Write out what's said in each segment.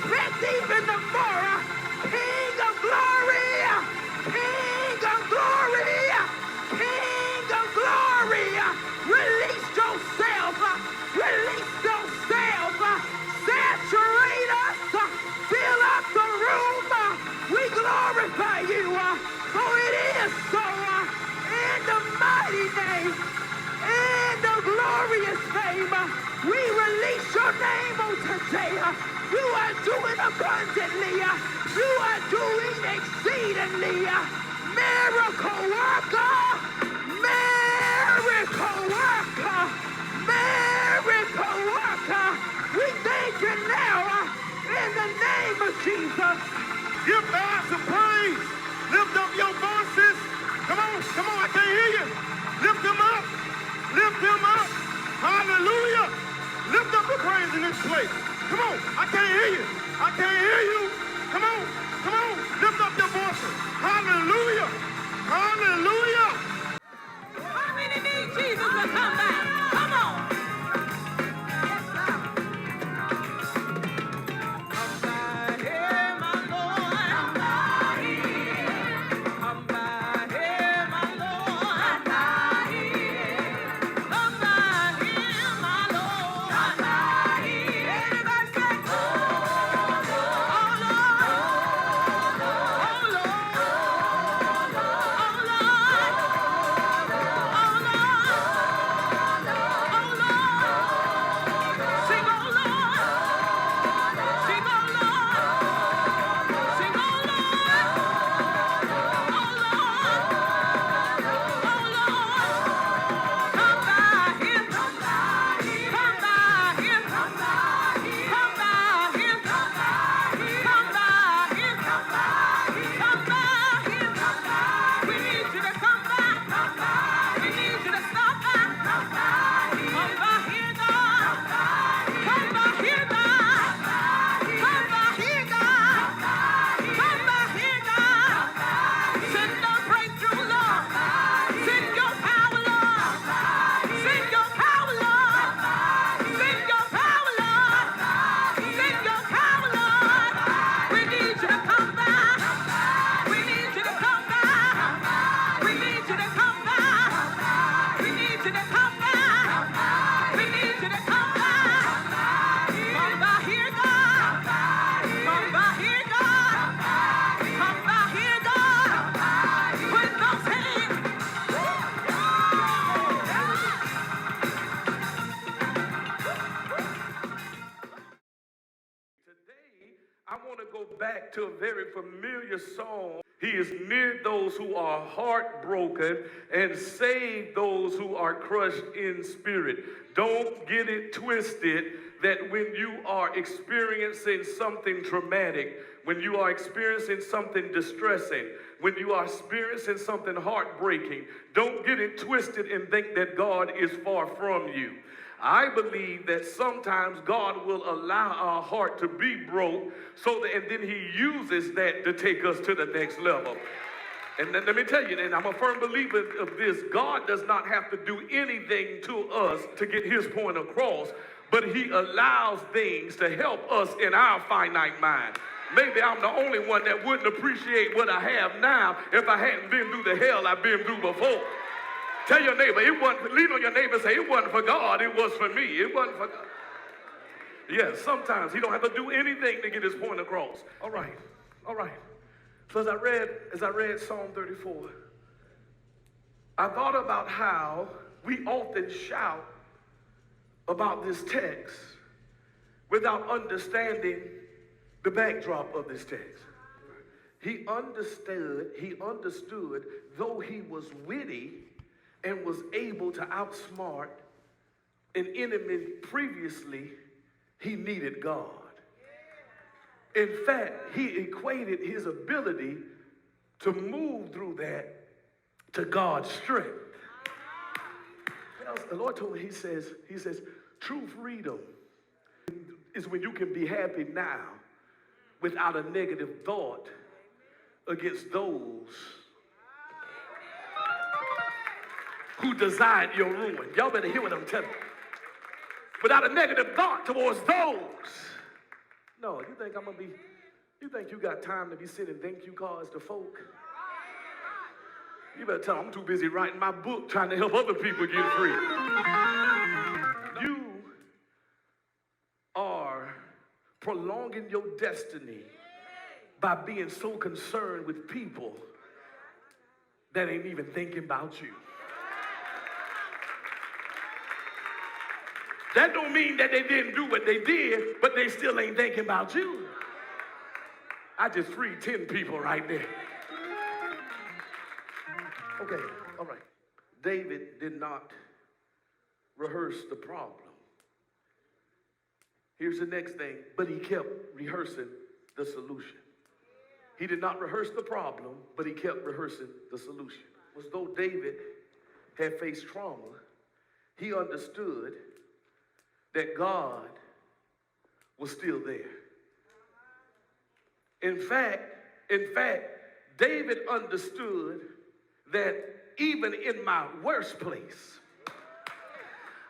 bent even the more. King of glory, King of glory, King of glory, release yourself, release yourself, saturate us, fill up the room. We glorify you, for it is so, in the mighty name, in the glorious name, we release your name on today. You are doing abundantly, you are doing exceedingly, miracle worker, miracle worker, miracle worker. We thank you now, in the name of Jesus. Give God some praise. Lift up your voices. Come on, I can't hear you. Lift them up. Lift them up. Hallelujah. Lift up the praise in this place. Come on, I can't hear you. I can't hear you. Come on. Lift up your voices. Hallelujah. Hallelujah. How many need Jesus to come back? Come on. I want to go back to a very familiar song. He is near those who are heartbroken and save those who are crushed in spirit. Don't get it twisted that when you are experiencing something traumatic, when you are experiencing something distressing, when you are experiencing something heartbreaking, don't get it twisted and think that God is far from you. I believe that sometimes God will allow our heart to be broke and then he uses that to take us to the next level. And then let me tell you, and I'm a firm believer of this, God does not have to do anything to us to get his point across, but he allows things to help us in our finite mind. Maybe I'm the only one that wouldn't appreciate what I have now if I hadn't been through the hell I've been through before. Tell your neighbor, lean on your neighbor and say, it wasn't for God, it was for me. It wasn't for God. Yes, sometimes he don't have to do anything to get his point across. All right. So as I read Psalm 34, I thought about how we often shout about this text without understanding the backdrop of this text. He understood, though he was witty and was able to outsmart an enemy previously, he needed God. In fact, he equated his ability to move through that to God's strength. The Lord told me, he says, true freedom is when you can be happy now without a negative thought against those who desired your ruin. Y'all better hear what I'm telling you. Without a negative thought towards those No, you think you got time to be sending thank you cards to folk? You better tell them I'm too busy writing my book trying to help other people get free. You are prolonging your destiny by being so concerned with people that ain't even thinking about you. That don't mean that they didn't do what they did, but they still ain't thinking about you. I just freed 10 people right there. Okay, all right. David did not rehearse the problem. Here's the next thing, but he kept rehearsing the solution. He did not rehearse the problem, but he kept rehearsing the solution. It was though David had faced trauma, he understood that God was still there. In fact, David understood that even in my worst place,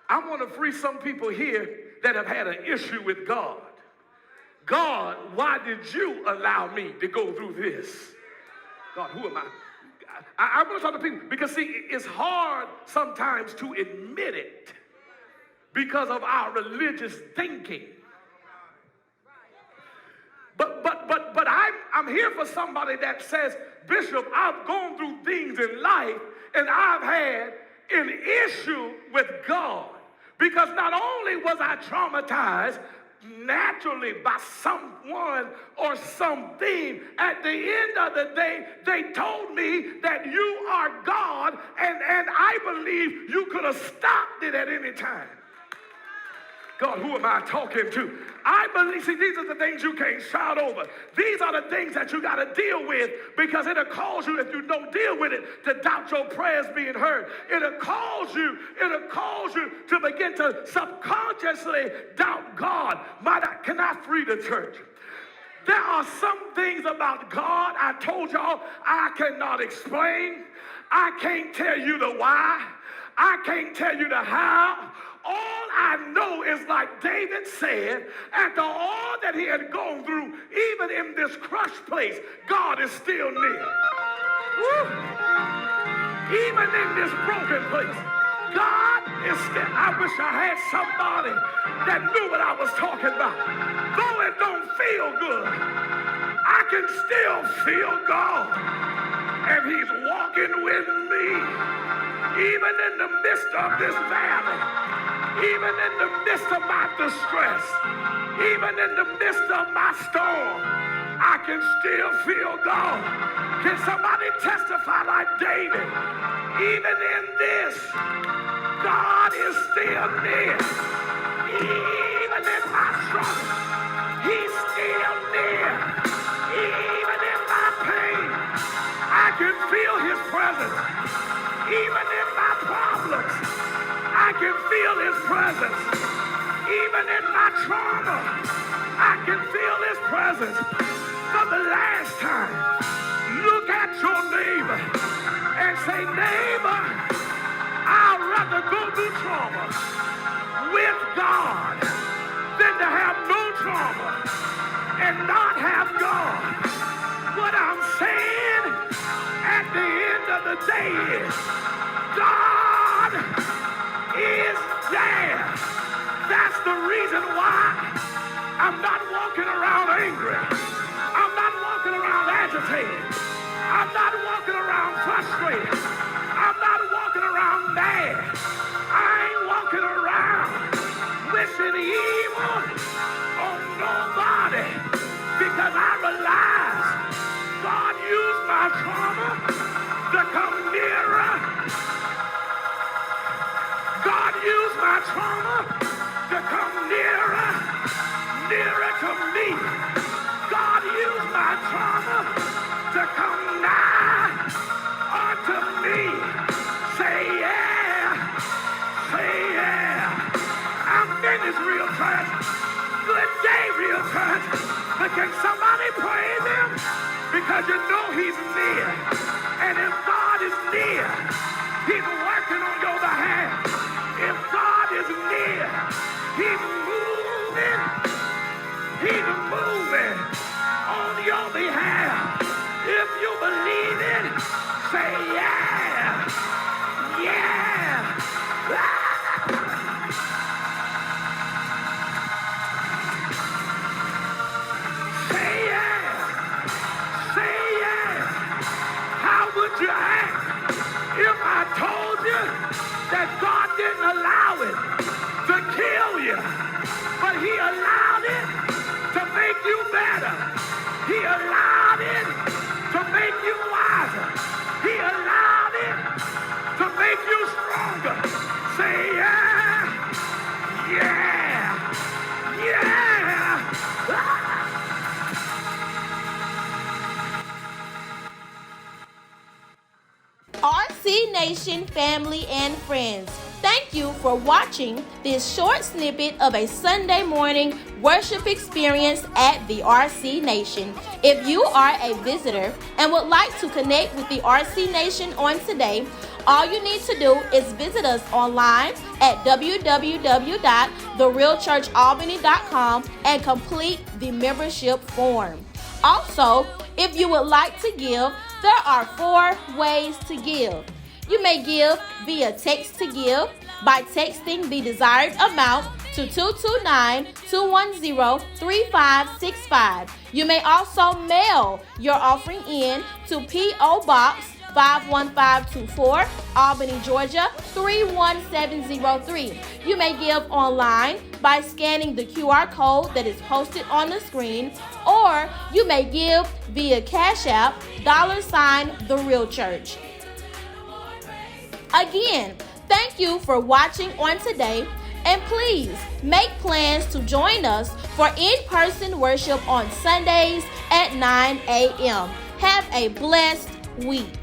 I want to free some people here that have had an issue with God. God, why did you allow me to go through this? God, who am I? I want to talk to people because, see, it's hard sometimes to admit it because of our religious thinking. But I'm here for somebody that says, Bishop, I've gone through things in life and I've had an issue with God. Because not only was I traumatized naturally by someone or something, at the end of the day, they told me that you are God, and I believe you could have stopped it at any time. God, who am I talking to? I believe, see, these are the things you can't shout over. These are the things that you got to deal with, because it'll cause you, if you don't deal with it, to doubt your prayers being heard. It'll cause you to begin to subconsciously doubt God. Can I free the church? There are some things about God, I told y'all, I cannot explain. I can't tell you the why. I can't tell you the how. All I know is, like David said, after all that he had gone through, even in this crushed place, God is still near. Woo. Even in this broken place, God is still. I wish I had somebody that knew what I was talking about. Though it don't feel good, I can still feel God. And he's walking with me, even in the midst of this valley. Even in the midst of my distress, even in the midst of my storm, I can still feel God. Can somebody testify like David? Even in this, God is still near. Even in my struggle, he's still near. Even in my pain, I can feel his presence. Even in my problems, I can feel his presence. Even in my trauma, I can feel his presence. For the last time, look at your neighbor and say, neighbor, I'd rather go through trauma with God than to have no trauma and not have God. What I'm saying at the end of the day is, God is there. That's the reason why I'm not walking around angry. I'm not walking around agitated. I'm not walking around frustrated. I'm not walking around mad. I ain't walking around wishing evil on nobody, because I realize God used my trauma to come nearer. God used my trauma to come nearer to me. God used my trauma to come nigh unto me. Say yeah. Say yeah. I'm finished, real church. Good day, real church. But can somebody praise him? Because you know he's near. And if God is near, he's working on your behalf. If God is near, he's moving. He's moving. that God didn't allow it to kill you, but he allowed it to make you better. He allowed it to make you wiser. He allowed it to make you stronger. Say yeah, yeah, yeah. RC Nation family and friends, thank you for watching this short snippet of a Sunday morning worship experience at the RC Nation. If you are a visitor and would like to connect with the RC Nation on today, all you need to do is visit us online at www.therealchurchalbany.com and complete the membership form. Also, if you would like to give, there are 4 ways to give. You may give via text to give by texting the desired amount to 229-210-3565. You may also mail your offering in to P.O. Box 51524, Albany, Georgia 31703. You may give online by scanning the QR code that is posted on the screen, or you may give via Cash App, $The Real Church. Again, thank you for watching on today, and please make plans to join us for in-person worship on Sundays at 9 a.m. Have a blessed week.